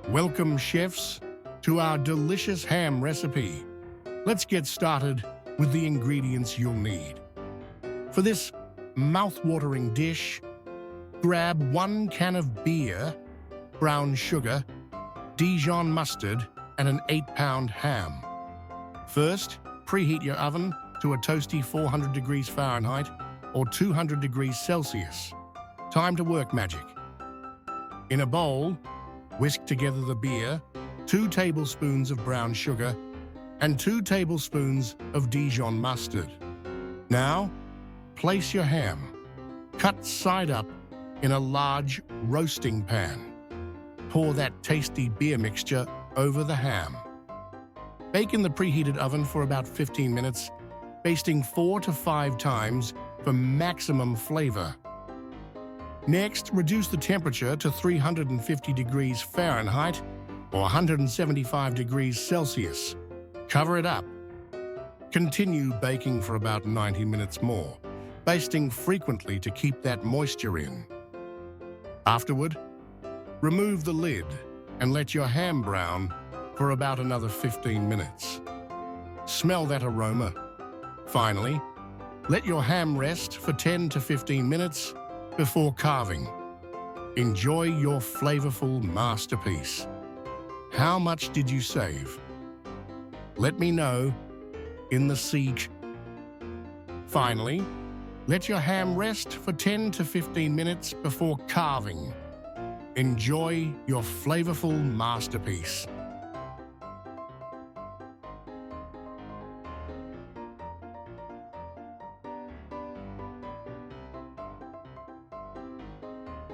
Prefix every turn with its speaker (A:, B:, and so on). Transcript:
A: Welcome, chefs, to our delicious ham recipe. Let's get started with the ingredients you'll need. For this mouth-watering dish, grab 1 can of beer, brown sugar, Dijon mustard, and an 8-pound ham. First, preheat your oven to a toasty 400 degrees Fahrenheit or 200 degrees Celsius. Time to work magic. In a bowl, whisk together the beer, 2 tablespoons of brown sugar, and 2 tablespoons of Dijon mustard. Now, place your ham, cut side up, in a large roasting pan. Pour that tasty beer mixture over the ham. Bake in the preheated oven for about 15 minutes, basting 4 to 5 times for maximum flavor. Next, reduce the temperature to 350 degrees Fahrenheit or 175 degrees Celsius. Cover it up. Continue baking for about 90 minutes more, basting frequently to keep that moisture in. Afterward, remove the lid and let your ham brown for about another 15 minutes. Smell that aroma. Finally, let your ham rest for 10 to 15 minutes before carving. Enjoy your flavorful masterpiece. How much did you save? Let me know in the seek. Finally, let your ham rest for 10 to 15 minutes before carving. Enjoy your flavorful masterpiece.